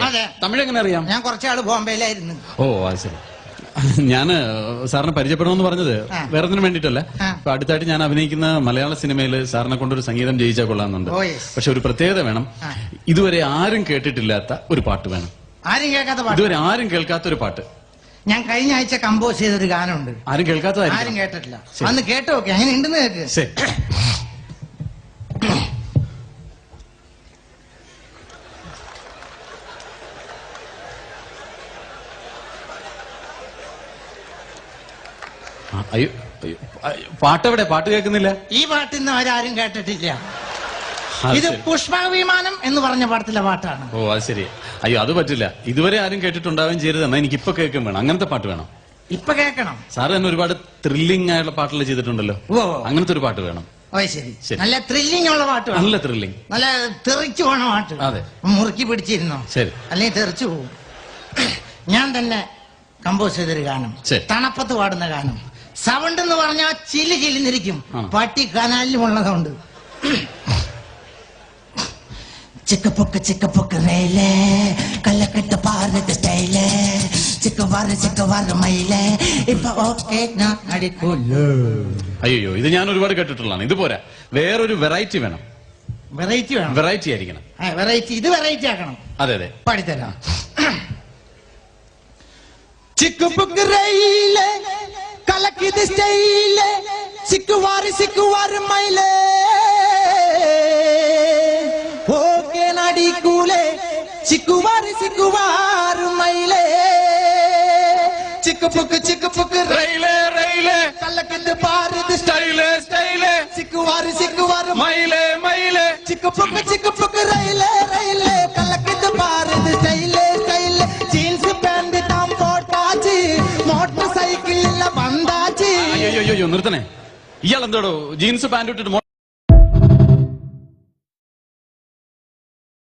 അതെ. തമിഴ് എങ്ങനെ അറിയാം? ഞാൻ കുറച്ചാള് ബോംബെയിലായിരുന്നു. ഓ അത് ശരി. ഞാന് സാറിനെ പരിചയപ്പെടണമെന്ന് പറഞ്ഞത് വേറെ ഒന്നിനും വേണ്ടിയിട്ടല്ല. ഇപ്പൊ അടുത്തായിട്ട് ഞാൻ അഭിനയിക്കുന്ന മലയാള സിനിമയിൽ സാറിനെ കൊണ്ടൊരു സംഗീതം ജയിച്ചാൽ കൊള്ളാമെന്നുണ്ട്. പക്ഷെ ഒരു പ്രത്യേകത വേണം. ഇതുവരെ ആരും കേട്ടിട്ടില്ലാത്ത ഒരു പാട്ട് വേണം. ആരും കേൾക്കാത്ത പാട്ട്? ഇതുവരെ ആരും കേൾക്കാത്ത ഒരു പാട്ട്. ഞാൻ കഴിഞ്ഞ ആഴ്ച കമ്പോസ് ചെയ്തൊരു ഗാനമുണ്ട്. ആരും കേൾക്കാത്തതായിരിക്കും. ആരും കേട്ടിട്ടില്ല. അന്ന് കേട്ടോ നോക്കി അങ്ങനെ ഉണ്ടെന്ന് കേൾക്ക്. ശരി. അയ്യോ പാട്ടെവിടെ? പാട്ട് കേൾക്കുന്നില്ല. ഈ പാട്ട് ഇന്ന് അവരാരും കേട്ടിട്ടില്ല. ഇത് പുഷ്പവിമാനം എന്ന് പറഞ്ഞ പാടത്തിലെ പാട്ടാണ്. ഓ അത് ശരി. അയ്യോ അത് പറ്റില്ല. ഇതുവരെ ആരും കേട്ടിട്ടുണ്ടാവുകയും ചെയ്യരുത്. എന്നാ എനിക്ക് ഇപ്പൊ കേൾക്കും വേണം. അങ്ങനത്തെ പാട്ട് വേണം. ഇപ്പൊ കേൾക്കണം. സാറ് തന്നെ ഒരുപാട് ത്രില്ലിംഗ് ആയുള്ള പാട്ടുകൾ ചെയ്തിട്ടുണ്ടല്ലോ. അങ്ങനത്തെ ഒരു പാട്ട് വേണം. ഓ ശരി. നല്ല ത്രില്ലിംഗ് ഉള്ള പാട്ട്. നല്ല ത്രില്ലിംഗ്, നല്ല തെറിച്ചു പോണ പാട്ട്. അതെ. മുറുക്കി പിടിച്ചിരുന്നോ? ശരി. അല്ലെങ്കിൽ തെറിച്ചു പോകും. ഞാൻ തന്നെ കമ്പോസ് ചെയ്തൊരു ഗാനം, തണുപ്പത്ത് പാടുന്ന ഗാനം. സൗണ്ട് എന്ന് പറഞ്ഞാൽ ചില്ല് ചില്ലിന്നിരിക്കും. പട്ടി കനാലിലും ഉള്ള സൗണ്ട്. ചിക്കപ്പൊക്ക് റെയിലേ കല്ലക്കെട്ട് പാറത്തെ സ്റ്റൈലേ ചിക്കവാറ് മയിലേ ഇപ്പൊ ഓക്കെ ഞാൻ അടിക്കൂല്ലോ. അയ്യോ ഇത് ഞാൻ ഒരുപാട് കേട്ടിട്ടുള്ളതാണ്. ഇത് പോരാ, വേറൊരു വെറൈറ്റി വേണം. വെറൈറ്റി വേണം. വെറൈറ്റി ആയിരിക്കണം. വെറൈറ്റി. ഇത് വെറൈറ്റി ആക്കണം. അതെ അതെ. പാടിത്തരാം. ചിക്കപ്പൊക്ക് റെയിലേ കലക്കിത് സ്റ്റൈലേ ചിക്കുവാറ് മയിലേ ഓക്കെ നടിക്കൂലേ ചിക്കുവാറ് മയിലേ ചിക്കുപ്പൊക്ക് റെയിലേ കലക്കിത് പാറത് സ്റ്റൈലേ ചിക്കുവാറ് മയിലേ ചിക്കുപ്പൊക്ക് റെയിലേ കലക്കിത് പാറത് സ്റ്റൈലേ ജീൻസ് പാന്റ് താം പോട്ടാച്ച് മോട്ടോർ സൈക്കിളിലെ ബന്ധാച്ച്. അയ്യോ നിർത്തണേ. ഇയാൾ എന്തോടോ ജീൻസ് പാന്റ് ഇട്ടിട്ട്